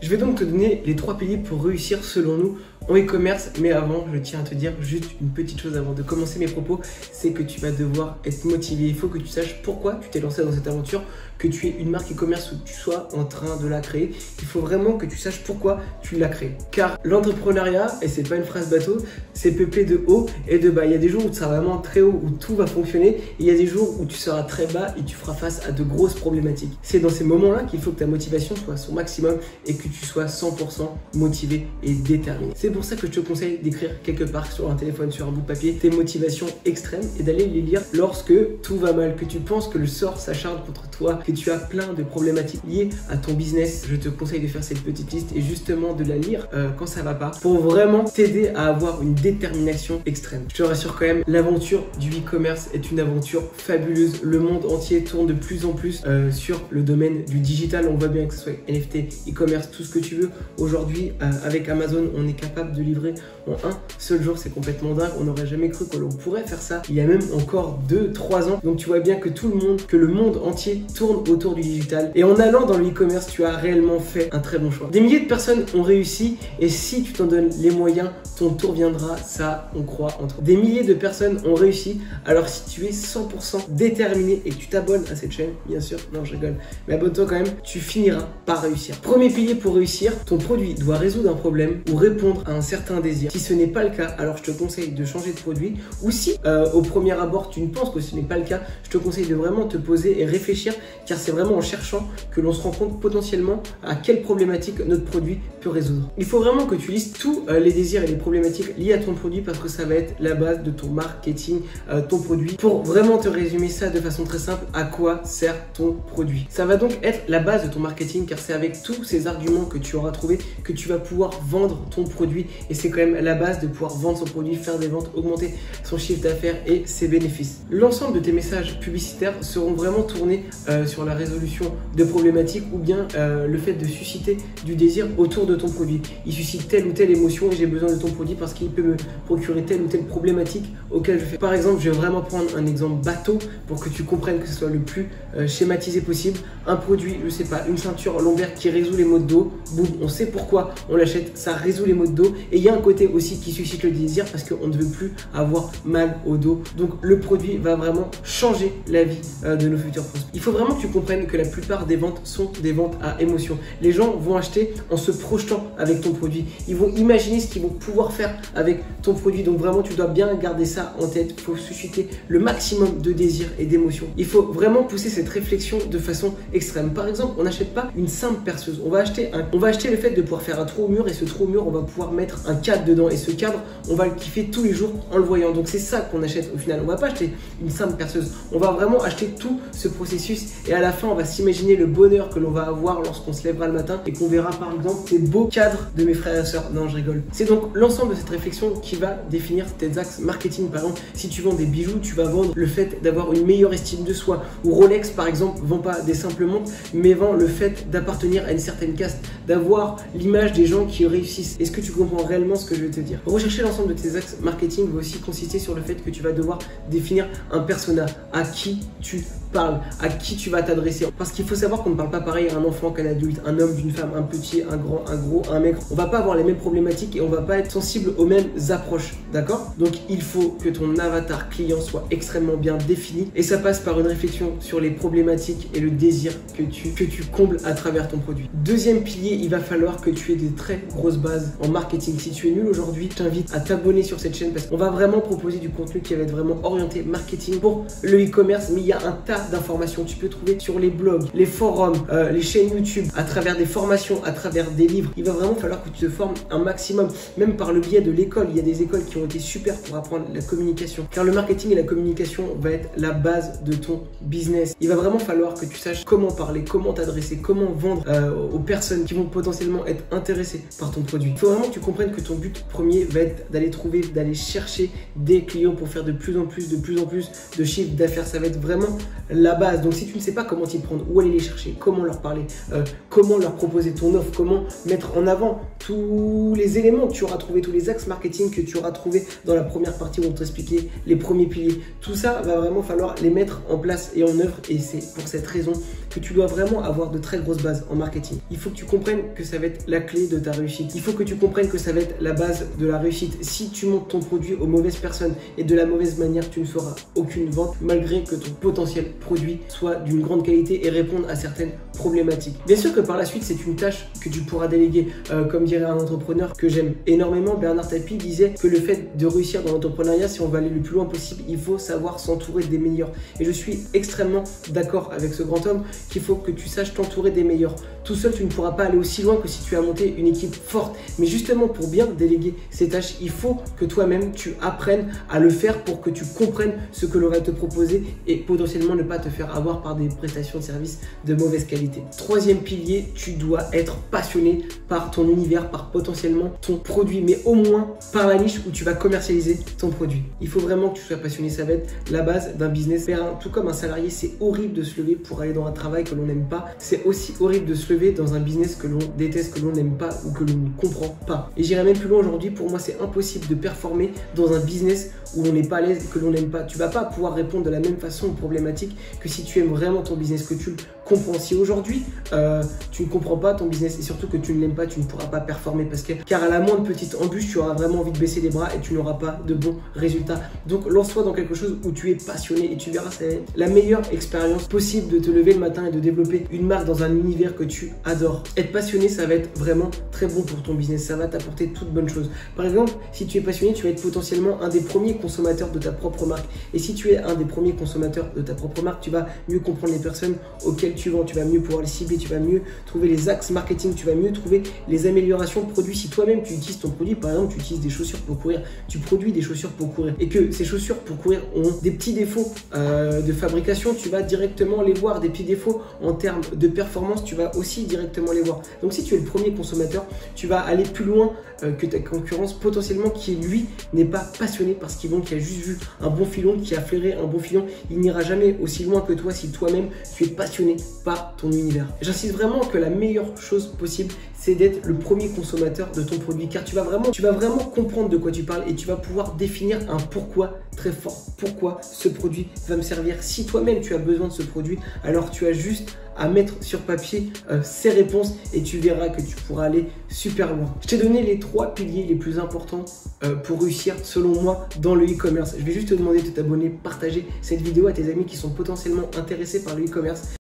Je vais donc te donner les 3 piliers pour réussir selon nous en e-commerce, mais avant, je tiens à te dire juste une petite chose avant de commencer mes propos, c'est que tu vas devoir être motivé. Il faut que tu saches pourquoi tu t'es lancé dans cette aventure, que tu aies une marque e-commerce ou que tu sois en train de la créer. Il faut vraiment que tu saches pourquoi tu l'as créée. Car l'entrepreneuriat, et c'est pas une phrase bateau, c'est peuplé de haut et de bas. Il y a des jours où tu seras vraiment très haut, où tout va fonctionner, et il y a des jours où tu seras très bas et tu feras face à de grosses problématiques. C'est dans ces moments-là qu'il faut que ta motivation soit à son maximum et que tu sois 100% motivé et déterminé. C'est pour ça que je te conseille d'écrire quelque part sur un téléphone, sur un bout de papier, tes motivations extrêmes et d'aller les lire lorsque tout va mal, que tu penses que le sort s'acharne contre toi, que tu as plein de problématiques liées à ton business. Je te conseille de faire cette petite liste et justement de la lire quand ça va pas pour vraiment t'aider à avoir une détermination extrême. Je te rassure quand même, l'aventure du e-commerce est une aventure fabuleuse. Le monde entier tourne de plus en plus sur le domaine du digital. On voit bien que ce soit NFT, e-commerce, tout ce que tu veux. Aujourd'hui, avec Amazon, on est capable de livrer en un seul jour. C'est complètement dingue. On n'aurait jamais cru que l'on pourrait faire ça il y a même encore 2-3 ans. Donc tu vois bien que le monde entier tourne autour du digital. Et en allant dans le e-commerce, tu as réellement fait un très bon choix. Des milliers de personnes ont réussi et si tu t'en donnes les moyens, ton tour viendra. Ça, on croit en toi. Des milliers de personnes ont réussi. Alors si tu es 100% déterminé et que tu t'abonnes à cette chaîne, bien sûr, non je rigole, mais abonne-toi quand même, tu finiras par réussir. Premier pilier pour réussir, ton produit doit résoudre un problème ou répondre à un certain désir. Si ce n'est pas le cas, alors je te conseille de changer de produit. Ou si au premier abord tu ne penses que ce n'est pas le cas, je te conseille de vraiment te poser et réfléchir, car c'est vraiment en cherchant que l'on se rend compte potentiellement à quelle problématique notre produit peut résoudre. Il faut vraiment que tu listes tous les désirs et les problématiques liées à ton produit, parce que ça va être la base de ton marketing, ton produit. Pour vraiment te résumer ça de façon très simple, à quoi sert ton produit? Ça va donc être la base de ton marketing, car c'est avec tous ces arguments que tu auras trouvé que tu vas pouvoir vendre ton produit, et c'est quand même la base de pouvoir vendre son produit, faire des ventes, augmenter son chiffre d'affaires et ses bénéfices. L'ensemble de tes messages publicitaires seront vraiment tournés sur la résolution de problématiques ou bien le fait de susciter du désir autour de ton produit. Il suscite telle ou telle émotion et j'ai besoin de ton produit parce qu'il peut me procurer telle ou telle problématique auquel je fais. Par exemple, je vais vraiment prendre un exemple bateau pour que tu comprennes que ce soit le plus schématisé possible. Un produit, je sais pas, une ceinture lombaire qui résout les maux de dos, boum, on sait pourquoi on l'achète, ça résout les maux de dos. Et il y a un côté aussi qui suscite le désir parce qu'on ne veut plus avoir mal au dos. Donc le produit va vraiment changer la vie de nos futurs prospects. Il faut vraiment que tu comprennes que la plupart des ventes sont des ventes à émotion. Les gens vont acheter en se projetant avec ton produit. Ils vont imaginer ce qu'ils vont pouvoir faire avec ton produit. Donc vraiment, tu dois bien garder ça en tête. Il faut susciter le maximum de désir et d'émotion. Il faut vraiment pousser cette réflexion de façon extrême. Par exemple, on n'achète pas une simple perceuse. On va acheter le fait de pouvoir faire un trou au mur, et ce trou au mur, on va pouvoir mettre un cadre dedans, et ce cadre, on va le kiffer tous les jours en le voyant. Donc c'est ça qu'on achète au final. On va pas acheter une simple perceuse. On va vraiment acheter tout ce processus, et à la fin, on va s'imaginer le bonheur que l'on va avoir lorsqu'on se lèvera le matin et qu'on verra par exemple ces beaux cadres de mes frères et sœurs. Non, je rigole. C'est donc l'ensemble de cette réflexion qui va définir tes axes marketing. Par exemple, si tu vends des bijoux, tu vas vendre le fait d'avoir une meilleure estime de soi. Ou Rolex, par exemple, vend pas des simples montres, mais vend le fait d'appartenir à une certaine caste, d'avoir l'image des gens qui réussissent. Est-ce que tu comprends réellement ce que je vais te dire? Rechercher l'ensemble de tes axes marketing va aussi consister sur le fait que tu vas devoir définir un persona, à qui tu parles, à qui tu vas t'adresser. Parce qu'il faut savoir qu'on ne parle pas pareil à un enfant qu'un adulte, un homme d'une femme, un petit, un grand, un gros, un maigre. On va pas avoir les mêmes problématiques et on va pas être sensible aux mêmes approches, d'accord? Donc il faut que ton avatar client soit extrêmement bien défini, et ça passe par une réflexion sur les problématiques et le désir que tu combles à travers ton produit. Deuxième pilier, il va falloir que tu aies des très grosses bases en marketing. Si tu es nul aujourd'hui, je t'invite à t'abonner sur cette chaîne parce qu'on va vraiment proposer du contenu qui va être vraiment orienté marketing pour le e-commerce, mais il y a un tas d'informations. Tu peux trouver sur les blogs, les forums, les chaînes YouTube, à travers des formations, à travers des livres. Il va vraiment falloir que tu te formes un maximum, même par le biais de l'école. Il y a des écoles qui ont été super pour apprendre la communication, car le marketing et la communication va être la base de ton business. Il va vraiment falloir que tu saches comment parler, comment t'adresser, comment vendre aux personnes qui vont potentiellement être intéressées par ton produit. Il faut vraiment que tu comprennes que ton but premier va être d'aller chercher des clients pour faire de plus en plus de chiffre d'affaires. Ça va être vraiment la base. Donc si tu ne sais pas comment t'y prendre, où aller les chercher, comment leur parler, comment leur proposer ton offre, comment mettre en avant tous les éléments que tu auras trouvé, tous les axes marketing que tu auras trouvé dans la première partie où on t'expliquait les premiers piliers, tout ça va vraiment falloir les mettre en place et en œuvre, et c'est pour cette raison que tu dois vraiment avoir de très grosses bases en marketing. Il faut que tu comprennes que ça va être la clé de ta réussite. Il faut que tu comprennes que ça va être la base de la réussite. Si tu montes ton produit aux mauvaises personnes et de la mauvaise manière, tu ne feras aucune vente malgré que ton potentiel produit soit d'une grande qualité et réponde à certaines problématiques. Bien sûr que par la suite, c'est une tâche que tu pourras déléguer. Comme dirait un entrepreneur que j'aime énormément, Bernard Tapie disait que le fait de réussir dans l'entrepreneuriat, si on veut aller le plus loin possible, il faut savoir s'entourer des meilleurs. Et je suis extrêmement d'accord avec ce grand homme qu'il faut que tu saches t'entourer des meilleurs. Tout seul, tu ne pourras pas aller aussi loin que si tu as monté une équipe forte. Mais justement, pour bien déléguer ces tâches, il faut que toi-même, tu apprennes à le faire pour que tu comprennes ce que l'on va te proposer et potentiellement ne pas te faire avoir par des prestations de services de mauvaise qualité. Troisième pilier, tu dois être passionné par ton univers, par potentiellement ton produit, mais au moins par la niche où tu vas commercialiser ton produit. Il faut vraiment que tu sois passionné, ça va être la base d'un business. Tout comme un salarié, c'est horrible de se lever pour aller dans un travail que l'on n'aime pas. C'est aussi horrible de se lever dans un business que l'on déteste, que l'on n'aime pas ou que l'on ne comprend pas. Et j'irai même plus loin aujourd'hui, pour moi c'est impossible de performer dans un business où on n'est pas à l'aise et que l'on n'aime pas. Tu vas pas pouvoir répondre de la même façon aux problématiques que si tu aimes vraiment ton business, que tu le comprends. Si aujourd'hui tu ne comprends pas ton business et surtout que tu ne l'aimes pas, tu ne pourras pas performer car à la moindre petite embûche, tu auras vraiment envie de baisser les bras et tu n'auras pas de bons résultats. Donc lance-toi dans quelque chose où tu es passionné et tu verras, ça va être la meilleure expérience possible de te lever le matin et de développer une marque dans un univers que tu adores. Être passionné, ça va être vraiment très bon pour ton business, ça va t'apporter toutes bonnes choses. Par exemple, si tu es passionné, tu vas être potentiellement un des premiers consommateurs de ta propre marque. Et si tu es un des premiers consommateurs de ta propre marque, tu vas mieux comprendre les personnes auxquelles tu vends, tu vas mieux pouvoir les cibler, tu vas mieux trouver les axes marketing, tu vas mieux trouver les améliorations de produits. Si toi-même tu utilises ton produit, par exemple tu utilises des chaussures pour courir, tu produis des chaussures pour courir et que ces chaussures pour courir ont des petits défauts de fabrication, tu vas directement les voir. Des petits défauts en termes de performance, tu vas aussi directement les voir. Donc si tu es le premier consommateur, tu vas aller plus loin que ta concurrence potentiellement qui lui n'est pas passionné par ce qu'il vend, qui a juste vu un bon filon, qui a flairé un bon filon. Il n'ira jamais aussi loin que toi si toi-même tu es passionné par ton univers. J'insiste vraiment que la meilleure chose possible, c'est d'être le premier consommateur de ton produit car tu vas vraiment comprendre de quoi tu parles et tu vas pouvoir définir un pourquoi très fort. Pourquoi ce produit va me servir. Si toi-même tu as besoin de ce produit, alors tu as juste à mettre sur papier ces réponses et tu verras que tu pourras aller super loin. Je t'ai donné les 3 piliers les plus importants pour réussir selon moi dans le e-commerce. Je vais juste te demander de t'abonner, partager cette vidéo à tes amis qui sont potentiellement intéressés par le e-commerce.